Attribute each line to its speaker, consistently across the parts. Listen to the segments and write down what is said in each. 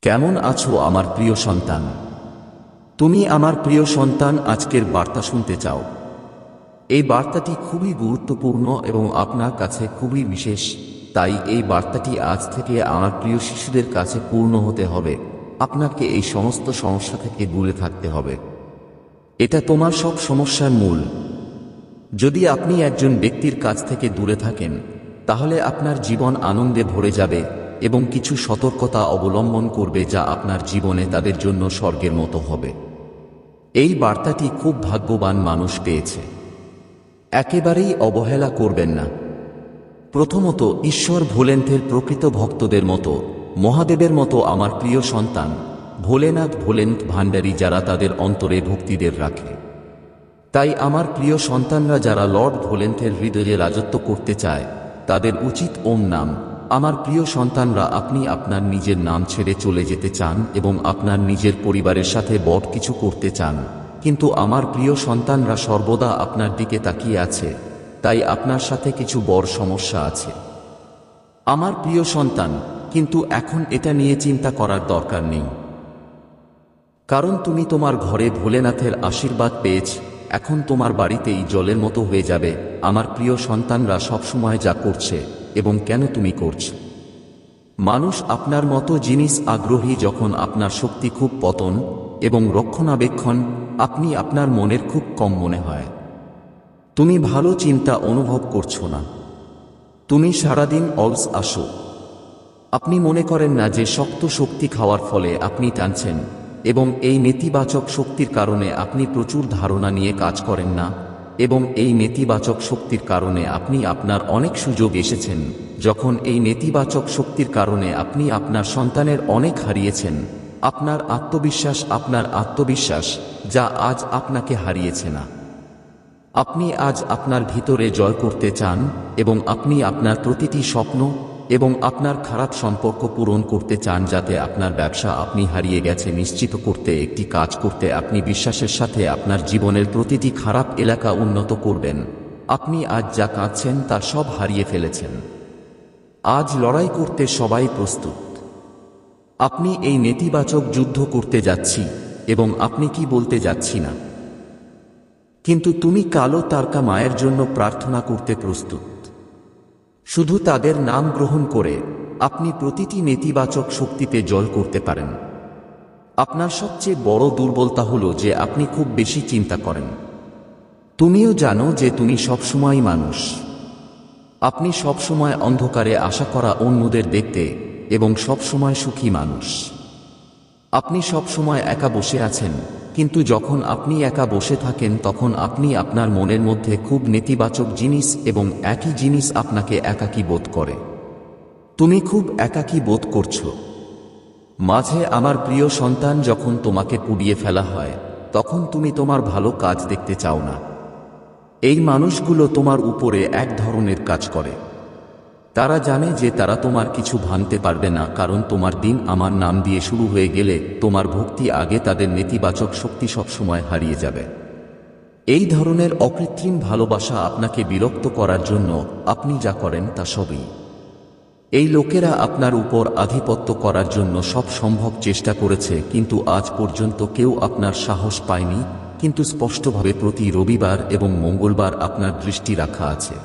Speaker 1: কেমন আছো আমার প্রিয় সন্তান? তুমি আমার প্রিয় সন্তান আজকের বার্তা শুনতে চাও। এই বার্তাটি খুবই গুরুত্বপূর্ণ এবং আপনার কাছে খুবই বিশেষ। তাই এই বার্তাটি আজ থেকে আমার প্রিয় শিশুদের কাছে পূর্ণ হতে হবে। আপনাকে এই সমস্ত সমস্যা থেকে দূরে থাকতে হবে। এটা তোমার সব সমস্যার মূল। যদি আপনি একজন ব্যক্তির কাছ থেকে দূরে থাকেন, তাহলে আপনার জীবন আনন্দে ভরে যাবে এবং কিছু সতর্কতা অবলম্বন করবে যা আপনার জীবনে তাদের জন্য স্বর্গের মতো হবে। এই বার্তাটি খুব ভাগ্যবান মানুষ পেয়েছে। একেবারেই অবহেলা করবেন না। প্রথমত, ঈশ্বর ভোলেনাথের প্রকৃত ভক্তদের মতো, মহাদেবের মতো আমার প্রিয় সন্তান ভোলেনাথ ভাণ্ডারী, যারা তাদের অন্তরে ভক্তিদের রাখে। তাই আমার প্রিয় সন্তানরা যারা লর্ড ভোলেনাথের হৃদয়ে রাজত্ব করতে চায়, তাদের উচিত ওম নাম। আমার প্রিয় সন্তানরা, আপনি আপনার নিজের নাম ছেড়ে চলে যেতে চান এবং আপনার নিজের পরিবারের সাথে বড় কিছু করতে চান, কিন্তু আমার প্রিয় সন্তানরা সর্বদা আপনার দিকে তাকিয়ে আছে। তাই আপনার সাথে কিছু বড় সমস্যা আছে আমার প্রিয় সন্তান, কিন্তু এখন এটা নিয়ে চিন্তা করার দরকার নেই, কারণ তুমি তোমার ঘরে ভোলেনাথের আশীর্বাদ পেয়েছ। এখন তোমার বাড়িতেই জলের মতো হয়ে যাবে। আমার প্রিয় সন্তানরা সবসময় যা করছে এবং কেন তুমি করছ, মানুষ আপনার মতো জিনিস আগ্রহী যখন আপনার শক্তি খুব পতন এবং রক্ষণাবেক্ষণ আপনি আপনার মনের খুব কম মনে হয়। তুমি ভালো চিন্তা অনুভব করছো না। তুমি সারাদিন অলস আসো। আপনি মনে করেন না যে শক্ত শক্তি খাওয়ার ফলে আপনি টানছেন, এবং এই নেতিবাচক শক্তির কারণে আপনি প্রচুর ধারণা নিয়ে কাজ করেন না, এবং এই নেতিবাচক শক্তির কারণে আপনি আপনার অনেক সুযোগ এসেছেন, যখন এই নেতিবাচক শক্তির কারণে আপনি আপনার সন্তানের অনেক হারিয়েছেন। আপনার আত্মবিশ্বাস যা আজ আপনাকে হারিয়েছে না। আপনি আজ আপনার ভিতরে জয় করতে চান এবং আপনি আপনার প্রতিটি স্বপ্ন এবং আপনার খারাপ সম্পর্ক পূরণ করতে চান, যাতে আপনার ব্যবসা আপনি হারিয়ে গেছে নিশ্চিত করতে একটি কাজ করতে আপনি বিশ্বাসের সাথে আপনার জীবনের প্রতিটি খারাপ এলাকা উন্নত করবেন। আপনি আজ যা কাঁদছেন তা সব হারিয়ে ফেলেছেন। আজ লড়াই করতে সবাই প্রস্তুত। আপনি এই নেতিবাচক যুদ্ধ করতে যাচ্ছি এবং আপনি কি বলতে যাচ্ছি না, কিন্তু তুমি কালো তারকা মায়ের জন্য প্রার্থনা করতে প্রস্তুত। শুধু তাদের নাম গ্রহণ করে আপনি প্রতিটি নেতিবাচক শক্তিতে জয় করতে পারেন। আপনার সবচেয়ে বড় দুর্বলতা হলো যে আপনি খুব বেশি চিন্তা করেন। তুমিও জানো যে তুমি সবসময় মানুষ। আপনি সবসময় অন্ধকারে আশা করা অন্যদের দেখতে এবং সবসময় সুখী মানুষ। আপনি সবসময় একা বসে আছেন, কিন্তু যখন আপনি একা বসে থাকেন তখন আপনি আপনার মনের মধ্যে খুব নেতিবাচক জিনিস এবং একই জিনিস আপনাকে একাকী বোধ করে। তুমি খুব একাকী বোধ করছো। মাঝে আমার প্রিয় সন্তান, যখন তোমাকে পুড়িয়ে ফেলা হয় তখন তুমি তোমার ভালো কাজ দেখতে চাও না। এই মানুষগুলো তোমার উপরে এক ধরনের কাজ করে। তারা জানে যে তারা তোমার কিছু ভাঙতে পারবে না, কারণ তোমার দিন আমার নাম দিয়ে শুরু হয়ে গেলে তোমার ভক্তি আগে তাদের নেতিবাচক শক্তি সবসময় হারিয়ে যাবে। এই ধরনের অকৃত্রিম ভালোবাসা আপনাকে বিরক্ত করার জন্য আপনি যা করেন তা সবই। এই লোকেরা আপনার উপর আধিপত্য করার জন্য সব সম্ভব চেষ্টা করেছে, কিন্তু আজ পর্যন্ত কেউ আপনার সাহস পায়নি। কিন্তু স্পষ্টভাবে প্রতি রবিবার এবং মঙ্গলবার আপনার দৃষ্টি রাখা আছে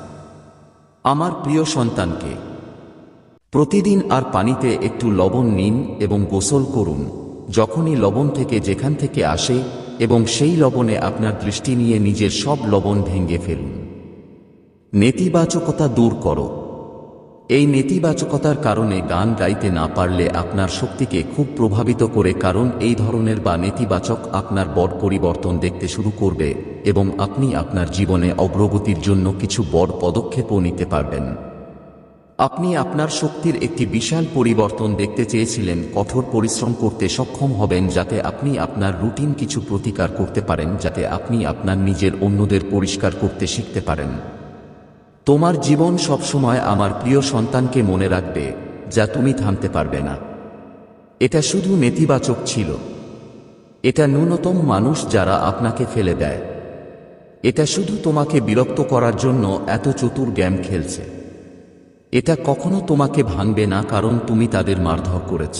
Speaker 1: আমার প্রিয় সন্তানকে। প্রতিদিন আর পানিতে একটু লবণ নিন এবং গোসল করুন। যখনই লবণ থেকে যেখান থেকে আসে এবং সেই লবণে আপনার দৃষ্টি নিয়ে নিজের সব লবণ ভেঙে ফেলুন। নেতিবাচকতা দূর করো। এই নেতিবাচকতার কারণে গান গাইতে না পারলে আপনার শক্তিকে খুব প্রভাবিত করে, কারণ এই ধরনের নেতিবাচক আপনার বড় পরিবর্তন দেখতে শুরু করবে এবং আপনি আপনার জীবনে অগ্রগতির জন্য কিছু বড় পদক্ষেপও নিতে পারবেন। আপনি আপনার শক্তির একটি বিশাল পরিবর্তন দেখতে চেয়েছিলেন। কঠোর পরিশ্রম করতে সক্ষম হবেন যাতে আপনি আপনার রুটিন কিছু প্রতিকার করতে পারেন, যাতে আপনি আপনার নিজের অন্যদের পরিষ্কার করতে শিখতে পারেন। তোমার জীবন সবসময় আমার প্রিয় সন্তানকে মনে রাখবে, যা তুমি থামতে পারবে না। এটা শুধু নেতিবাচক ছিল। এটা ন্যূনতম মানুষ যারা আপনাকে ফেলে দেয়। এটা শুধু তোমাকে বিরক্ত করার জন্য এত চতুর গেম খেলছে। এটা কখনো তোমাকে ভাঙবে না, কারণ তুমি তাদের মারধর করেছ।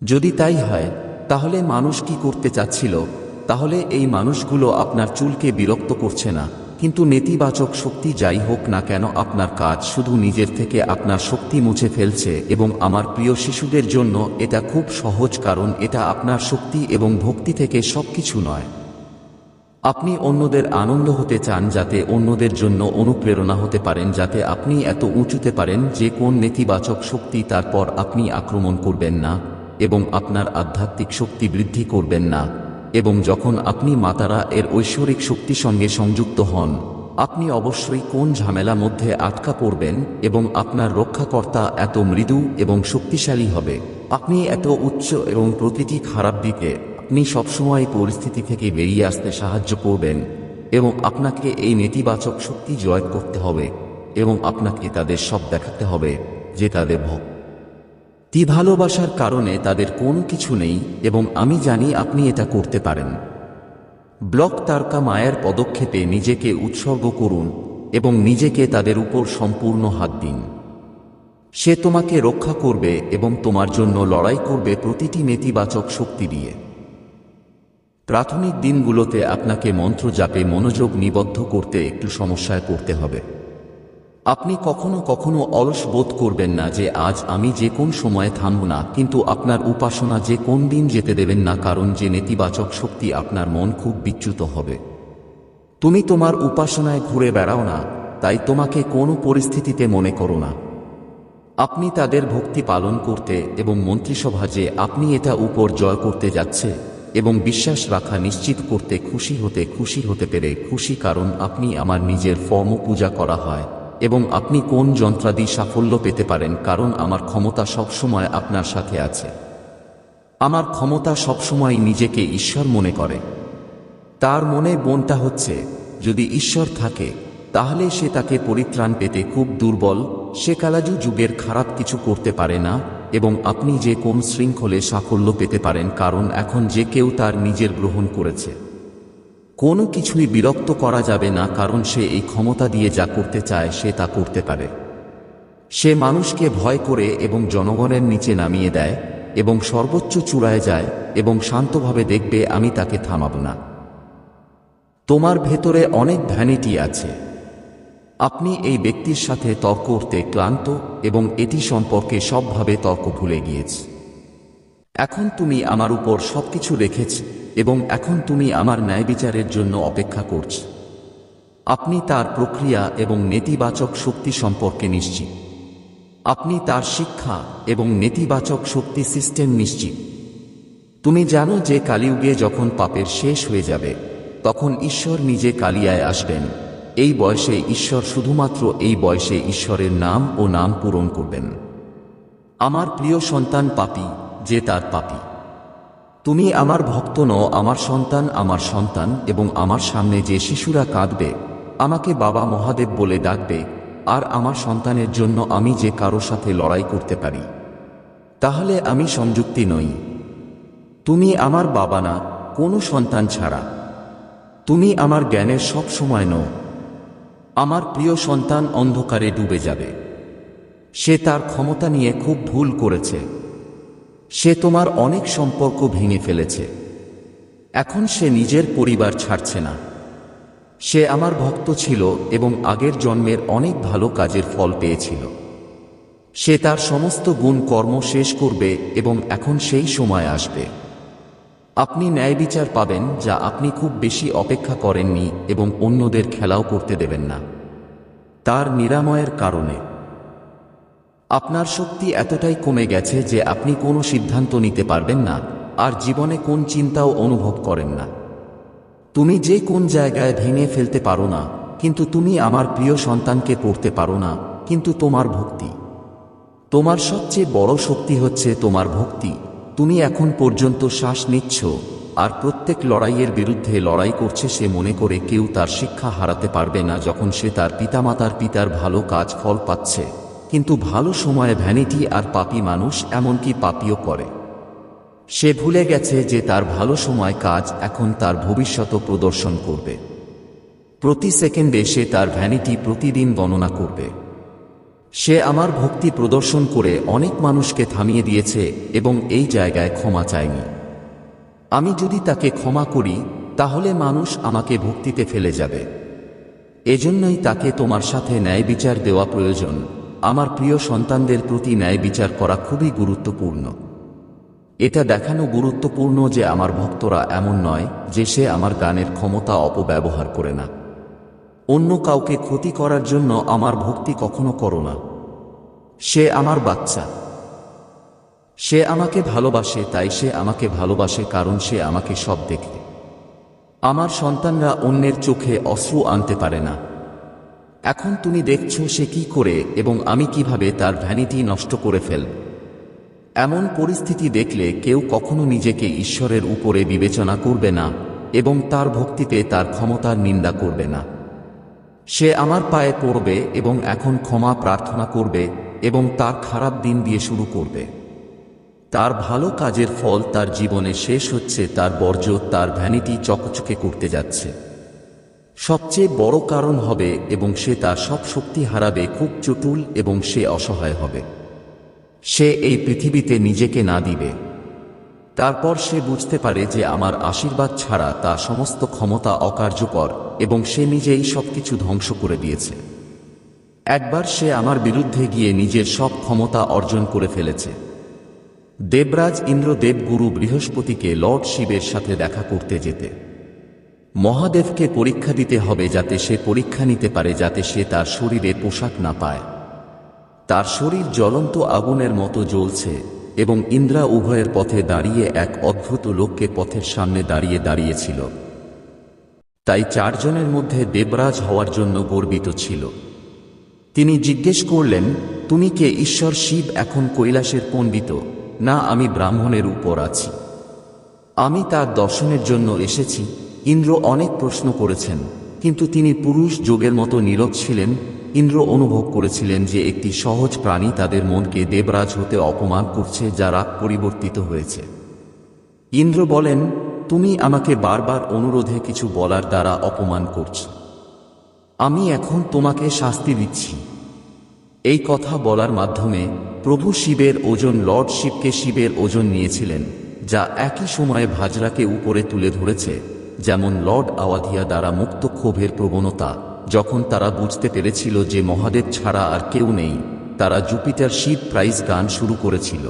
Speaker 1: যদি তাই হয়, তাহলে মানুষ কি করতে চাচ্ছিল? তাহলে এই মানুষগুলো আপনার চুলকে বিরক্ত করছে না, কিন্তু নেতিবাচক শক্তি যাই হোক না কেন আপনার কাজ শুধু নিজের থেকে আপনার শক্তি মুছে ফেলছে। এবং আমার প্রিয় শিশুদের জন্য এটা খুব সহজ, কারণ এটা আপনার শক্তি এবং ভক্তি থেকে সবকিছু নয়। আপনি অন্যদের আনন্দ হতে চান, যাতে অন্যদের জন্য অনুপ্রেরণা হতে পারেন, যাতে আপনি এত উঁচুতে পারেন যে কোন নেতিবাচক শক্তি তারপর আপনি আক্রমণ করবেন না এবং আপনার আধ্যাত্মিক শক্তি বৃদ্ধি করবেন না। এবং যখন আপনি মাতারা এর ঐশ্বরিক শক্তির সঙ্গে সংযুক্ত হন, আপনি অবশ্যই কোন ঝামেলা মধ্যে আটকা পড়বেন এবং আপনার রক্ষাকর্তা এত মৃদু এবং শক্তিশালী হবে, আপনি এত উচ্চ এবং প্রতিটি খারাপ দিকে আপনি সবসময় পরিস্থিতি থেকে বেরিয়ে আসতে সাহায্য করবেন। এবং আপনাকে এই নেতিবাচক শক্তি জয় করতে হবে এবং আপনাকে তাদের সব দেখাতে হবে যে তাদের ভক্তি ভালোবাসার কারণে তাদের কোনো কিছু নেই, এবং আমি জানি আপনি এটা করতে পারেন। ব্লক তারকা মায়ের পদক্ষেপে নিজেকে উৎসর্গ করুন এবং নিজেকে তাদের উপর সম্পূর্ণ হাত দিন। সে তোমাকে রক্ষা করবে এবং তোমার জন্য লড়াই করবে প্রতিটি নেতিবাচক শক্তি দিয়ে। প্রাথমিক দিনগুলোতে আপনাকে মন্ত্র জাপে মনোযোগ নিবদ্ধ করতে একটু সমস্যায় পড়তে হবে। আপনি কখনো কখনো অলস বোধ করবেন না যে আজ আমি যে কোন সময়ে থামব না, কিন্তু আপনার উপাসনা যে কোন দিন যেতে দেবেন না, কারণ যে নেতিবাচক শক্তি আপনার মন খুব বিচ্যুত হবে। তুমি তোমার উপাসনায় ঘুরে বেড়াও না, তাই তোমাকে কোনো পরিস্থিতিতে মনে করো না। আপনি তাদের ভক্তি পালন করতে এবং মন্ত্রিসভা যে আপনি এটা উপর জয় করতে যাচ্ছে এবং বিশ্বাস রাখা নিশ্চিত করতে খুশি হতে পেরে খুশি, কারণ আপনি আমার নিজের ফর্ম পূজা করা হয়। এবং আপনি কোন যন্ত্রাদি সাফল্য পেতে পারেন, কারণ আমার ক্ষমতা সবসময় আপনার সাথে আছে। আমার ক্ষমতা সবসময় নিজেকে ঈশ্বর মনে করে। তার মনে বনটা হচ্ছে, যদি ঈশ্বর থাকে তাহলে সে তাকে পরিত্রাণ পেতে খুব দুর্বল। সে কালাজু যুগের খারাপ কিছু করতে পারে না এবং আপনি যে কোন শৃঙ্খলে সাফল্য পেতে পারেন, কারণ এখন যে কেউ তার নিজের গ্রহণ করেছে। কোনো কিছুই বিরক্ত করা যাবে না, কারণ সে এই ক্ষমতা দিয়ে যা করতে চায় সে তা করতে পারে। সে মানুষকে ভয় করে এবং জনগণের নিচে নামিয়ে দেয় এবং সর্বোচ্চ চূড়ায় যায় এবং শান্তভাবে দেখবে আমি তাকে থামাব না। তোমার ভেতরে অনেক ভ্যানিটি আছে। আপনি এই ব্যক্তির সাথে তর্ক করতে ক্লান্ত এবং এটি সম্পর্কে সবভাবে তর্ক ভুলে গিয়েছে। এখন তুমি আমার উপর সবকিছু রেখেছ এবং এখন তুমি আমার ন্যায়বিচারের জন্য অপেক্ষা করছ। আপনি তার প্রক্রিয়া এবং নেতিবাচক শক্তি সম্পর্কে নিশ্চিত। আপনি তার শিক্ষা এবং নেতিবাচক শক্তি সিস্টেম নিশ্চিত। তুমি জানো যে কালিযুগে যখন পাপের শেষ হয়ে যাবে, তখন ঈশ্বর নিজে কালিয়ায় আসবেন। এই বয়সে ঈশ্বর শুধুমাত্র এই বয়সে ঈশ্বরের নাম ও নাম পূরণ করবেন। আমার প্রিয় সন্তান পাপী, যে তার পাপী। তুমি আমার ভক্ত নও, আমার সন্তান, এবং আমার সামনে যে শিশুরা কাঁদবে আমাকে বাবা মহাদেব বলে ডাকবে, আর আমার সন্তানের জন্য আমি যে কারো সাথে লড়াই করতে পারি, তাহলে আমি সংযুক্তি নই। তুমি আমার বাবা না, কোনো সন্তান ছাড়া। তুমি আমার জ্ঞানের সব সময় নও। আমার প্রিয় সন্তান অন্ধকারে ডুবে যাবে। সে তার ক্ষমতা নিয়ে খুব ভুল করেছে। সে তোমার অনেক সম্পর্ক ভেঙে ফেলেছে। এখন সে নিজের পরিবার ছাড়ছে না। সে আমার ভক্ত ছিল এবং আগের জন্মের অনেক ভালো কাজের ফল পেয়েছিল। সে তার সমস্ত গুণ কর্ম শেষ করবে এবং এখন সেই সময় আসবে। আপনি ন্যায়বিচার পাবেন যা আপনি খুব বেশি অপেক্ষা করেননি এবং অন্যদের খেলাও করতে দেবেন না। তার নিরাময়ের কারণে আপনার শক্তি এতটাই কমে গেছে যে আপনি কোনো সিদ্ধান্ত নিতে পারবেন না, আর জীবনে কোন চিন্তাও অনুভব করেন না। তুমি যে কোন জায়গায় ভেঙে ফেলতে পারো না, কিন্তু তুমি আমার প্রিয় সন্তানকে পড়তে পারো না। কিন্তু তোমার ভক্তি, তোমার সবচেয়ে বড় শক্তি হচ্ছে তোমার ভক্তি। তুমি এখন পর্যন্ত শ্বাস নিচ্ছ, আর প্রত্যেক লড়াইয়ের বিরুদ্ধে লড়াই করছে সে মনে করে কেউ তার শিক্ষা হারাতে পারবে না, যখন সে তার পিতার ভালো কাজ ফল পাচ্ছে। কিন্তু ভালো সময়ে ভ্যানিটি আর পাপী মানুষ এমনকি পাপীও করে। সে ভুলে গেছে যে তার ভালো সময় কাজ এখন তার ভবিষ্যৎ প্রদর্শন করবে। প্রতি সেকেন্ডে সে তার ভ্যানিটি প্রতিদিন গণনা করবে। সে আমার ভক্তি প্রদর্শন করে অনেক মানুষকে থামিয়ে দিয়েছে এবং এই জায়গায় ক্ষমা চায়নি। আমি যদি তাকে ক্ষমা করি তাহলে মানুষ আমাকে ভক্তিতে ফেলে যাবে। এজন্যই তাকে তোমার সাথে ন্যায় বিচার দেওয়া প্রয়োজন। আমার প্রিয় সন্তানদের প্রতি ন্যায় বিচার করা খুবই গুরুত্বপূর্ণ। এটা দেখানো গুরুত্বপূর্ণ যে আমার ভক্তরা এমন নয় যে সে আমার গানের ক্ষমতা অপব্যবহার করে না। অন্য কাউকে ক্ষতি করার জন্য আমার ভক্তি কখনো করো না। সে আমার বাচ্চা, সে আমাকে ভালোবাসে, তাই সে আমাকে ভালোবাসে কারণ সে আমাকে সব দেখে। আমার সন্তানরা অন্যের চোখে অশ্রু আনতে পারে না। এখন তুমি দেখছো সে কি করে এবং আমি কিভাবে তার ভ্যানিটি নষ্ট করে ফেলব। এমন পরিস্থিতি দেখলে কেউ কখনো নিজেকে ঈশ্বরের উপরে বিবেচনা করবে না এবং তার ভক্তিতে তার ক্ষমতার নিন্দা করবে না। সে আমার পায়ে পড়বে এবং এখন ক্ষমা প্রার্থনা করবে এবং তার খারাপ দিন দিয়ে শুরু করবে। তার ভালো কাজের ফল তার জীবনে শেষ হচ্ছে, তার বর্জ্য তার ভ্যানিটি চকচকে করতে যাচ্ছে। সবচেয়ে বড় কারণ হবে এবং সে তার সব শক্তি হারাবে, খুব চটুল এবং সে অসহায় হবে। সে এই পৃথিবীতে নিজেকে না দিবে। তারপর সে বুঝতে পারে যে আমার আশীর্বাদ ছাড়া তার সমস্ত ক্ষমতা অকার্যকর এবং সে নিজেই সবকিছু ধ্বংস করে দিয়েছে। একবার সে আমার বিরুদ্ধে গিয়ে নিজের সব ক্ষমতা অর্জন করে ফেলেছে। দেবরাজ ইন্দ্র দেবগুরু বৃহস্পতিকে লর্ড শিবের সাথে দেখা করতে যেতে মহাদেবকে পরীক্ষা দিতে হবে যাতে সে পরীক্ষা নিতে পারে, যাতে সে তার শরীরে পোশাক না পায়। তার শরীর জ্বলন্ত আগুনের মতো জ্বলছে এবং ইন্দ্রা উভয়ের পথে দাঁড়িয়ে এক অদ্ভুত লোককে পথের সামনে দাঁড়িয়েছিল। তাই চারজনের মধ্যে দেবরাজ হওয়ার জন্য গর্বিত ছিল। তিনি জিজ্ঞেস করলেন, তুমি কে? ঈশ্বর শিব এখন কৈলাসের পণ্ডিত না আমি ব্রাহ্মণের উপর আছি? আমি তার দর্শনের জন্য এসেছি। ইন্দ্র অনেক প্রশ্ন করেছেন কিন্তু তিনি পুরুষ যোগের মতো নীরব ছিলেন। ইন্দ্র অনুভব করেছিলেন যে একটি সহজ প্রাণী তাদের মনকে দেবরাজ হতে অপমান করছে, যা রাগ পরিবর্তিত হয়েছে। ইন্দ্র বলেন, তুমি আমাকে বারবার অনুরোধে কিছু বলার দ্বারা অপমান করছ। আমি এখন তোমাকে শাস্তি দিচ্ছি। এই কথা বলার মাধ্যমে প্রভু শিবের ওজন লর্ড শিবকে শিবের ওজন নিয়েছিলেন, যা একই সময়ে ভাজরাকে উপরে তুলে ধরেছে। যেমন লর্ড আওয়াধিয়া দ্বারা মুক্ত ক্ষোভের প্রবণতা, যখন তারা বুঝতে পেরেছিল যে মহাদেব ছাড়া আর কেউ নেই, তারা জুপিটার শিব প্রাইজ গান শুরু করেছিল।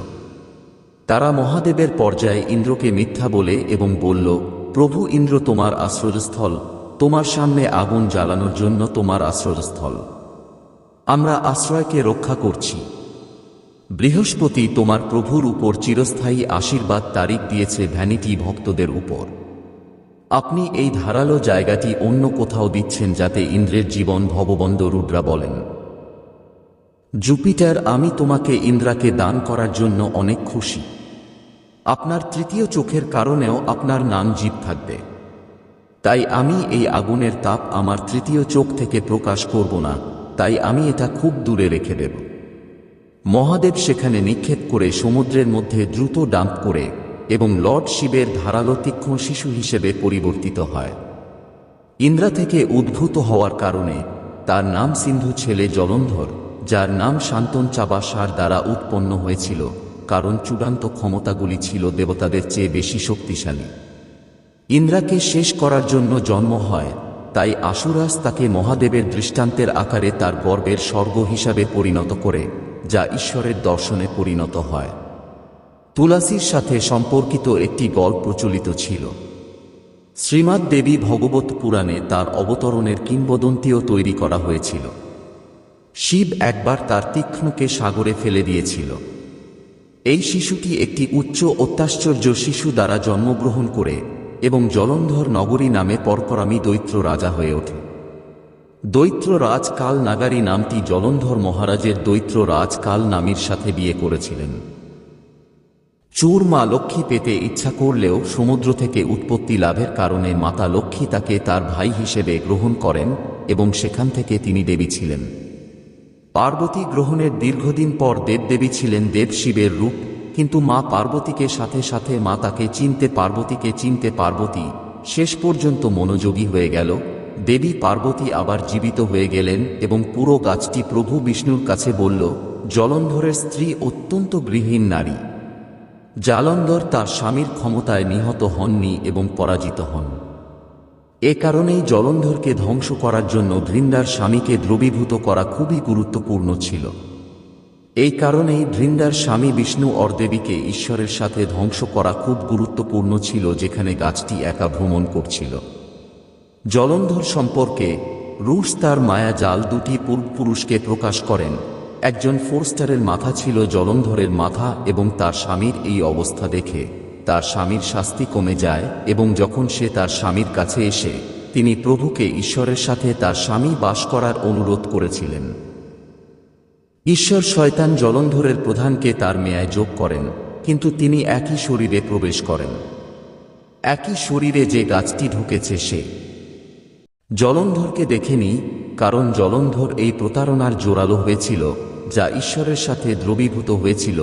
Speaker 1: তারা মহাদেবের পর্যায়ে ইন্দ্রকে মিথ্যা বলে এবং বলল, প্রভু ইন্দ্র তোমার আশ্রয়স্থল, তোমার সামনে আগুন জ্বালানোর জন্য তোমার আশ্রয়স্থল। আমরা আশ্রয়কে রক্ষা করছি। বৃহস্পতি তোমার প্রভুর উপর চিরস্থায়ী আশীর্বাদ তারিখ দিয়েছে ভ্যানিটি ভক্তদের উপর। আপনি এই ধারালো জায়গাটি অন্য কোথাও দিচ্ছেন যাতে ইন্দ্রের জীবন ভববন্দ। রুদ্রা বলেন, জুপিটার, আমি তোমাকে ইন্দ্রাকে দান করার জন্য অনেক খুশি। আপনার তৃতীয় চোখের কারণেও আপনার নাম জীব থাকবে। তাই আমি এই আগুনের তাপ আমার তৃতীয় চোখ থেকে প্রকাশ করব না, তাই আমি এটা খুব দূরে রেখে দেব। মহাদেব সেখানে নিক্ষেপ করে সমুদ্রের মধ্যে দ্রুত ডাম্প করে এবং লর্ড শিবের ধারালো তীক্ষ্ণ শিশু হিসেবে পরিবর্তিত হয়। ইন্দ্রা থেকে উদ্ভূত হওয়ার কারণে তার নাম সিন্ধু, ছেলে জলন্ধর, যার নাম শান্তন চাবা সার দ্বারা উৎপন্ন হয়েছিল, কারণ চূড়ান্ত ক্ষমতাগুলি ছিল দেবতাদের চেয়ে বেশি শক্তিশালী। ইন্দ্রাকে শেষ করার জন্য জন্ম হয়, তাই আশুরাস তাকে মহাদেবের দৃষ্টান্তের আকারে তার গর্বের স্বর্গ হিসাবে পরিণত করে, যা ঈশ্বরের দর্শনে পরিণত হয়। তুলসীর সাথে সম্পর্কিত একটি গল্প প্রচলিত ছিল। শ্রীমদ্ দেবী ভগবত পুরাণে তার অবতরণের কিংবদন্তিও তৈরি করা হয়েছিল। শিব একবার তার তীক্ষ্ণকে সাগরে ফেলে দিয়েছিল। এই শিশুটি একটি উচ্চ অত্যাশ্চর্য শিশু দ্বারা জন্মগ্রহণ করে এবং জলন্ধর নগরী নামে পরপরামী দৈত্য রাজা হয়ে ওঠে। দৈত্য রাজ কাল নাগারী নামটি জলন্ধর মহারাজের দৈত্য রাজ কাল নামীর সাথে বিয়ে করেছিলেন। চোর মা লক্ষ্মী পেতে ইচ্ছা করলেও সমুদ্র থেকে উৎপত্তি লাভের কারণে মাতা লক্ষ্মী তাকে তার ভাই হিসেবে গ্রহণ করেন এবং সেখান থেকে তিনি দেবী ছিলেন। পার্বতী গ্রহণের দীর্ঘদিন পর দেবদেবী ছিলেন দেব শিবের রূপ, কিন্তু মা পার্বতীকে সাথে সাথে মা তাকে চিনতে পার্বতী শেষ পর্যন্ত মনোযোগী হয়ে গেল দেবী পার্বতী আবার জীবিত হয়ে গেলেন এবং পুরো গাছটি প্রভু বিষ্ণুর কাছে বলল, জলন্ধরের স্ত্রী অত্যন্ত গৃহীন নারী। জালন্ধর তার স্বামীর ক্ষমতায় নিহত হননি এবং পরাজিত হন। এ কারণেই জলন্ধরকে ধ্বংস করার জন্য ধৃন্দার স্বামীকে দ্রবীভূত করা খুবই গুরুত্বপূর্ণ ছিল। এই কারণেই ধৃন্দার স্বামী বিষ্ণু দেবীকে ঈশ্বরের সাথে ধ্বংস করা খুব গুরুত্বপূর্ণ ছিল, যেখানে গাছটি একা ভ্রমণ করছিল। জলন্ধর সম্পর্কে রুশ তার মায়া জাল দুটি পূর্বপুরুষকে প্রকাশ করেন। একজন ফোরস্টারের মাথা ছিল জলন্ধরের মাথা এবং তার স্বামীর এই অবস্থা দেখে তার স্বামীর শাস্তি কমে যায় এবং যখন সে তার স্বামীর কাছে এসে তিনি প্রভুকে ঈশ্বরের সাথে তার স্বামী বাস করার অনুরোধ করেছিলেন। ঈশ্বর শয়তান জলন্ধরের প্রধানকে তার মেয়ায় যোগ করেন, কিন্তু তিনি একই শরীরে প্রবেশ করেন। একই শরীরে যে গাছটি ঢুকেছে সে জলন্ধরকে দেখেনি, কারণ জলন্ধর এই প্রতারণার জোরালো হয়েছিল, যা ঈশ্বরের সাথে দ্রবীভূত হয়েছিল,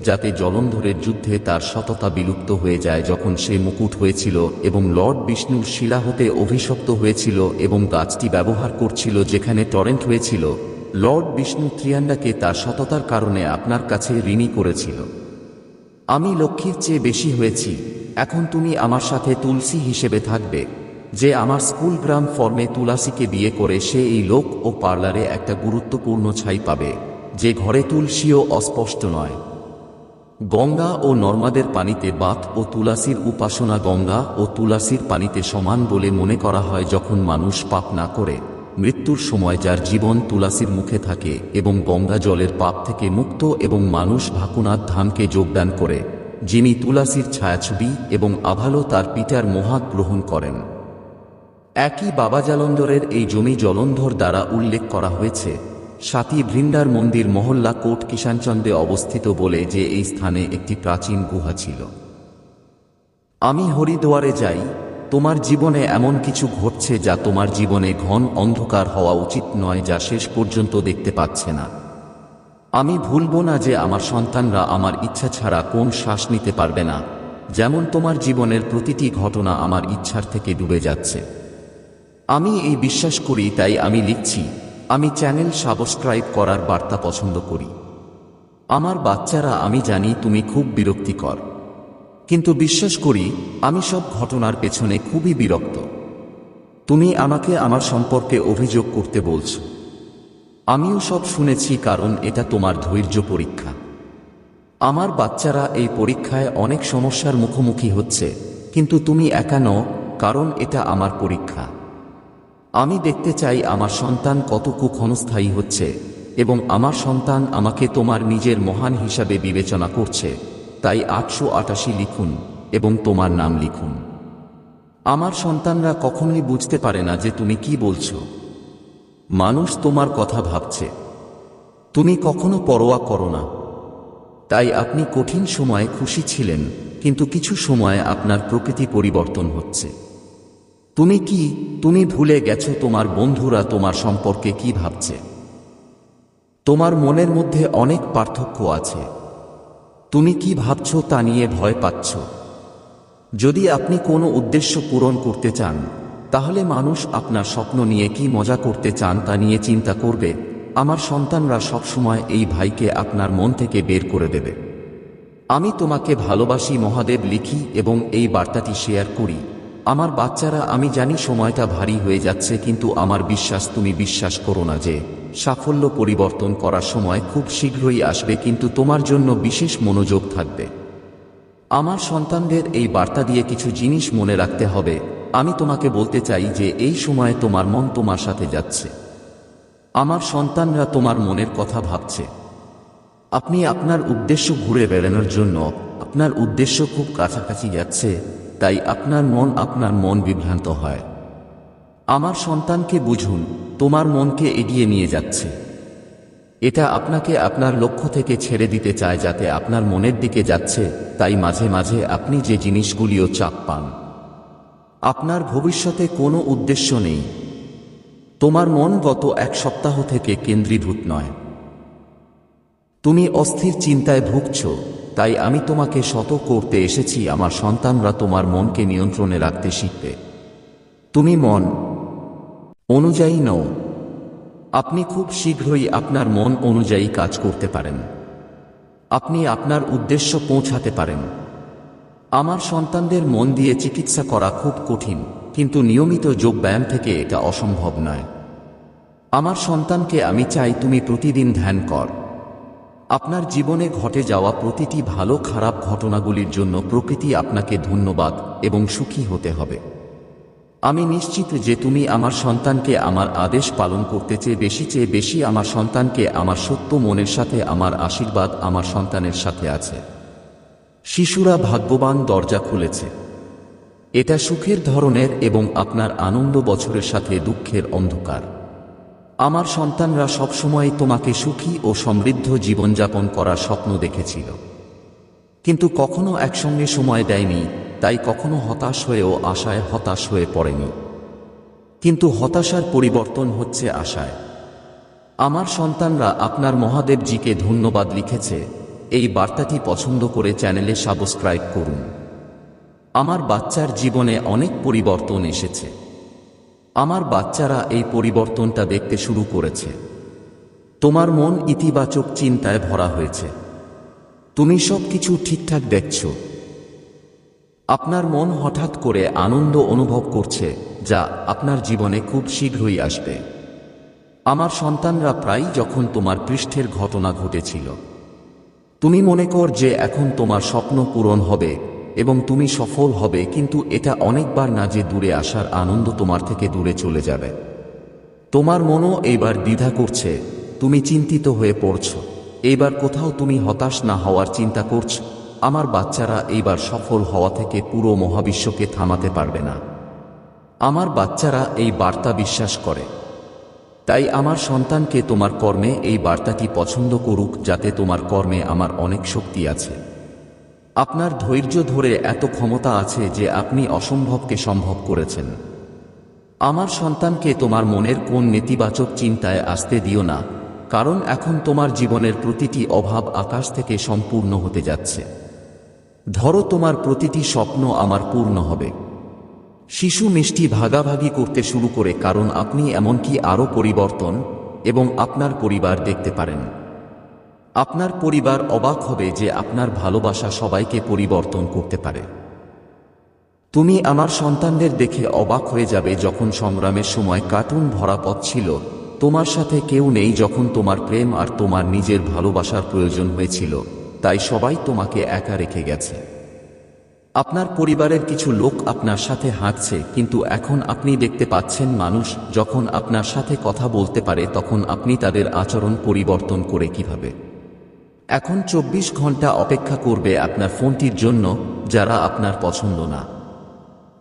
Speaker 1: যাতে জলন্ধরের যুদ্ধে তার সততা বিলুপ্ত হয়ে যায় যখন সে মুকুট হয়েছিল এবং লর্ড বিষ্ণুর শিলা হতে অভিশপ্ত হয়েছিল এবং গাছটি ব্যবহার করছিল যেখানে টরেন্ট হয়েছিল। লর্ড বিষ্ণু ত্রিয়ান্ডাকে তার সততার কারণে আপনার কাছে ঋণী করেছিল। আমি লক্ষ্মীর চেয়ে বেশি হয়েছি, এখন তুমি আমার সাথে তুলসী হিসেবে থাকবে। যে আমার স্কুল গ্রাম ফর্মে তুলসীকে বিয়ে করে সে এই লোক ও পার্লারে একটা গুরুত্বপূর্ণ ছাই পাবে, যে ঘরে তুলসীও অস্পষ্ট নয়। গঙ্গা ও নর্মাদের পানিতে বাত ও তুলসীর উপাসনা গঙ্গা ও তুলসীর পানিতে সমান বলে মনে করা হয়। যখন মানুষ পাপ না করে মৃত্যুর সময় যার জীবন তুলসীর মুখে থাকে এবং গঙ্গা জলের পাপ থেকে মুক্ত এবং মানুষ ভাকুনাথ ধামকে যোগদান করে, যিনি তুলসীর ছায়াছবি এবং আভালো তার পিতার মোহাত গ্রহণ করেন। একই বাবা জলন্ধরের এই জমি জলন্ধর দ্বারা উল্লেখ করা হয়েছে। সাথী বৃন্দার মন্দির মহল্লা কোট কিষানচন্দ্রে অবস্থিত বলে যে এই স্থানে একটি প্রাচীন গুহা ছিল। আমি হরিদ্বারে যাই, তোমার জীবনে এমন কিছু ঘটছে যা তোমার জীবনে ঘন অন্ধকার হওয়া উচিত নয়, যা শেষ পর্যন্ত দেখতে পাচ্ছে না। আমি ভুলব না যে আমার সন্তানরা আমার ইচ্ছা ছাড়া কোন শ্বাস নিতে পারবে না, যেমন তোমার জীবনের প্রতিটি ঘটনা আমার ইচ্ছার থেকে ডুবে যাচ্ছে। আমি এই বিশ্বাস করি, তাই আমি লিখছি। আমি চ্যানেল সাবস্ক্রাইব করার বার্তা পছন্দ করি। আমার বাচ্চারা, আমি জানি তুমি খুব বিরক্তিকর, কিন্তু বিশ্বাস করি আমি সব ঘটনার পেছনে খুবই বিরক্ত। তুমি আমাকে আমার সম্পর্কে অভিযোগ করতে বলছো। আমিও সব শুনেছি, কারণ এটা তোমার ধৈর্য পরীক্ষা। আমার বাচ্চারা এই পরীক্ষায় অনেক সমস্যার মুখোমুখি হচ্ছে, কিন্তু তুমি একা নও, কারণ এটা আমার পরীক্ষা। আমি দেখতে চাই আমার সন্তান কতটুকু ক্ষণস্থায়ী হচ্ছে এবং আমার সন্তান আমাকে তোমার নিজের মহান হিসাবে বিবেচনা করছে। তাই 888 লিখুন এবং তোমার নাম লিখুন। আমার সন্তানরা কখনোই বুঝতে পারে না যে তুমি কি বলছো। মানুষ তোমার কথা ভাবছে, তুমি কখনো পরোয়া করো না। তাই আপনি কঠিন সময়ে খুশি ছিলেন, কিন্তু কিছু সময়ে আপনার প্রকৃতি পরিবর্তন হচ্ছে। তুমি ভুলে গেছো তোমার বন্ধুরা তোমার সম্পর্কে কি ভাবছে। তোমার মনের মধ্যে অনেক পার্থক্য আছে। তুমি কি ভাবছো তা নিয়ে ভয় পাচ্ছ। যদি আপনি কোনো উদ্দেশ্য পূরণ করতে চান, তাহলে মানুষ আপনার স্বপ্ন নিয়ে কি মজা করতে চান তা নিয়ে চিন্তা করবে। আমার সন্তানরা সবসময় এই ভাইকে আপনার মন থেকে বের করে দেবে। আমি তোমাকে ভালোবাসি মহাদেব লিখি এবং এই বার্তাটি শেয়ার করি। আমার বাচ্চারা, আমি জানি সময়টা ভারী হয়ে যাচ্ছে, কিন্তু আমার বিশ্বাস তুমি বিশ্বাস করো না যে সাফল্য পরিবর্তন করার সময় খুব শীঘ্রই আসবে, কিন্তু তোমার জন্য বিশেষ মনোযোগ থাকবে। আমার সন্তানদের এই বার্তা দিয়ে কিছু জিনিস মনে রাখতে হবে। আমি তোমাকে বলতে চাই যে এই সময়ে তোমার মন তোমার সাথে যাচ্ছে। আমার সন্তানরা তোমার মনের কথা ভাবছে। আপনি আপনার উদ্দেশ্য ঘুরে বেড়ানোর জন্য আপনার উদ্দেশ্য খুব কাছাকাছি যাচ্ছে, তাই আপনার মন বিভ্রান্ত হয়। আমার সন্তানকে বুঝুন, তোমার মনকে এগিয়ে নিয়ে যাচ্ছে। এটা আপনাকে আপনার লক্ষ্য থেকে ছেড়ে দিতে চায়, যাতে আপনার মনের দিকে যাচ্ছে। তাই মাঝে মাঝে আপনি যে জিনিসগুলিও চাপ পান। আপনার ভবিষ্যতে কোনো উদ্দেশ্য নেই। তোমার মন গত এক সপ্তাহ থেকে কেন্দ্রীভূত নয়। তুমি অস্থির চিন্তায় ভুগছ, তাই আমি তোমাকে সতর্ক করতে এসেছি। আমার সন্তানরা তোমার মনকে নিয়ন্ত্রণে রাখতে শিখবে। তুমি মন অনুযায়ী নও। আপনি খুব শীঘ্রই আপনার মন অনুযায়ী কাজ করতে পারেন। আপনি আপনার উদ্দেশ্য পৌঁছাতে পারেন। আমার সন্তানদের মন দিয়ে চিকিৎসা করা খুব কঠিন, কিন্তু নিয়মিত যোগব্যায়াম থেকে এটা অসম্ভব নয়। আমার সন্তানকে আমি চাই তুমি প্রতিদিন ধ্যান কর। আপনার জীবনে ঘটে যাওয়া প্রতিটি ভালো খারাপ ঘটনাগুলির জন্য প্রকৃতি আপনাকে ধন্যবাদ এবং সুখী হতে হবে। আমি নিশ্চিত যে তুমি আমার সন্তানকে আমার আদেশ পালন করতে চেয়ে বেশি আমার সন্তানকে আমার সত্য মনের সাথে আমার আশীর্বাদ আমার সন্তানের সাথে আছে। শিশুরা ভাগ্যবান দরজা খুলেছে। এটা সুখের ধরনের এবং আপনার আনন্দ বছরের সাথে দুঃখের অন্ধকার। আমার সন্তানরা সবসময় তোমাকে সুখী ও সমৃদ্ধ জীবনযাপন করার স্বপ্ন দেখেছিল, কিন্তু কখনো একসঙ্গে সময় দেয়নি, তাই কখনো হতাশ হয়েও আশায় হতাশ হয়ে পড়েনি। কিন্তু হতাশার পরিবর্তন হচ্ছে আশায়। আমার সন্তানরা আপনার মহাদেবজিকে ধন্যবাদ লিখেছে। এই বার্তাটি পছন্দ করে চ্যানেলে সাবস্ক্রাইব করুন। আমার বাচ্চার জীবনে অনেক পরিবর্তন এসেছে। আমার বাচ্চারা এই পরিবর্তনটা দেখতে শুরু করেছে। তোমার মন ইতিবাচক চিন্তায় ভরা হয়েছে। তুমি সবকিছু ঠিকঠাক দেখছো। আপনার মন হঠাৎ করে আনন্দ অনুভব করছে, যা আপনার জীবনে খুব শীঘ্রই আসবে। আমার সন্তানরা প্রায় যখন তোমার পৃষ্ঠের ঘটনা ঘটেছিল, তুমি মনে কর যে এখন তোমার স্বপ্ন পূরণ হবে এবং তুমি সফল হবে, কিন্তু এটা অনেকবার না যে দূরে আসার আনন্দ তোমার থেকে দূরে চলে যাবে। তোমার মনও এইবার দ্বিধা করছে, তুমি চিন্তিত হয়ে পড়ছ। এইবার কোথাও তুমি হতাশ না হওয়ার চিন্তা করছ। আমার বাচ্চারা এইবার সফল হওয়া থেকে পুরো মহাবিশ্বকে থামাতে পারবে না। আমার বাচ্চারা এই বার্তা বিশ্বাস করে। তাই আমার সন্তানকে তোমার কর্মে এই বার্তাটি পছন্দ করুক, যাতে তোমার কর্মে আমার অনেক শক্তি আছে। আপনার ধৈর্য ধরে এত ক্ষমতা আছে যে আপনি অসম্ভবকে সম্ভব করেছেন। আমার সন্তানকে তোমার মনের কোন নেতিবাচক চিন্তায় আসতে দিও না, কারণ এখন তোমার জীবনের প্রতিটি অভাব আকাশ থেকে সম্পূর্ণ হতে যাচ্ছে। ধরো তোমার প্রতিটি স্বপ্ন আমার পূর্ণ হবে। শিশু মিষ্টি ভাগাভাগি করতে শুরু করে, কারণ আপনি এমনকি আরও পরিবর্তন এবং আপনার পরিবার দেখতে পারেন। আপনার পরিবার অবাক হবে যে আপনার ভালোবাসা সবাইকে পরিবর্তন করতে পারে। তুমি আমার সন্তানদের দেখে অবাক হয়ে যাবে, যখন সংগ্রামের সময় কার্টুন ভরা পথ ছিল, তোমার সাথে কেউ নেই, যখন তোমার প্রেম আর তোমার নিজের ভালোবাসার প্রয়োজন হয়েছিল, তাই সবাই তোমাকে একা রেখে গেছে। আপনার পরিবারের কিছু লোক আপনার সাথে হাঁটছে, কিন্তু এখন আপনি দেখতে পাচ্ছেন মানুষ যখন আপনার সাথে কথা বলতে পারে, তখন আপনি তাদের আচরণ পরিবর্তন করে কিভাবে। এখন 24 ঘন্টা অপেক্ষা করবে আপনার ফোনটির জন্য, যারা আপনার পছন্দ না।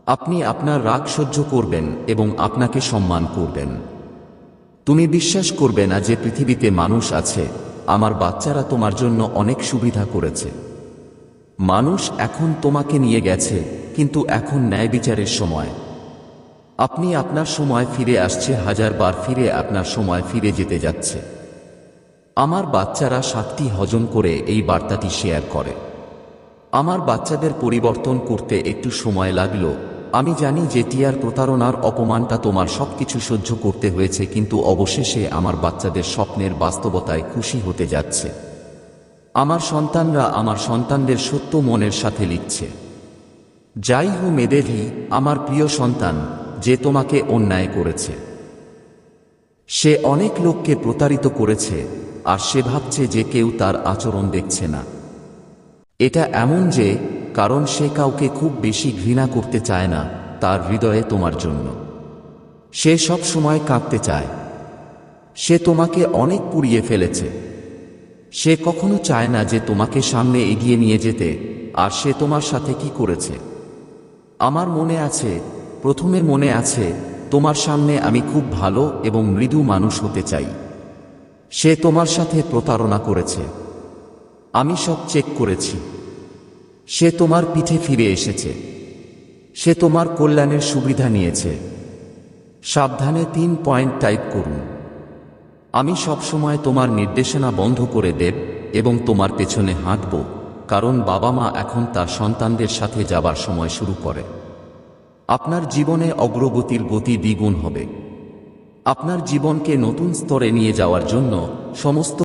Speaker 1: আপনি আপনার রাগ সহ্য করবেন এবং আপনাকে সম্মান করবেন। তুমি বিশ্বাস করবে না যে পৃথিবীতে মানুষ আছে। আমার বাচ্চারা তোমার জন্য অনেক সুবিধা করেছে। মানুষ এখন তোমাকে নিয়ে গেছে, কিন্তু এখন ন্যায় বিচারের সময়। আপনি আপনার সময় ফিরে আসছে, 1000 বার ফিরে আপনার সময় ফিরে যেতে যাচ্ছে। আমার বাচ্চারা 7টি হজম করে এই বার্তাটি শেয়ার করে। আমার বাচ্চাদের পরিবর্তন করতে একটু সময় লাগলো। আমি জানি যে টিয়ার প্রতারণার অপমানটা তোমার সবকিছু সহ্য করতে হয়েছে, কিন্তু অবশেষে আমার বাচ্চাদের স্বপ্নের বাস্তবতায় খুশি হতে যাচ্ছে। আমার সন্তানরা আমার সন্তানদের সত্য মনের সাথে লিখছে। যাই হো মেদেভি, আমার প্রিয় সন্তান, যে তোমাকে অন্যায় করেছে। সে অনেক লোককে প্রতারিত করেছে, আর সে ভাবছে যে কেউ তার আচরণ দেখছে না। এটা এমন যে কারণ সে কাউকে খুব বেশি ঘৃণা করতে চায় না তার হৃদয়ে তোমার জন্য। সে সব সময় কাঁদতে চায়। সে তোমাকে অনেক পুড়িয়ে ফেলেছে। সে কখনো চায় না যে তোমাকে সামনে এগিয়ে নিয়ে যেতে। আর সে তোমার সাথে কি করেছে আমার মনে আছে। প্রথমে মনে আছে, তোমার সামনে আমি খুব ভালো এবং মৃদু মানুষ হতে চাই। সে তোমার সাথে প্রতারণা করেছে। আমি সব চেক করেছি। সে তোমার পিঠে ফিরে এসেছে। সে তোমার কল্যাণের সুবিধা নিয়েছে। সাবধানে 3 পয়েন্ট টাইপ করুন। আমি সবসময় তোমার নির্দেশনা বন্ধ করে দেব এবং তোমার পেছনে হাঁটব, কারণ বাবা মা এখন তার সন্তানদের সাথে যাবার সময় শুরু করে। আপনার জীবনে অগ্রগতির গতি দ্বিগুণ হবে। আপনার জীবনকে নতুন স্তরে নিয়ে যাওয়ার জন্য সমস্ত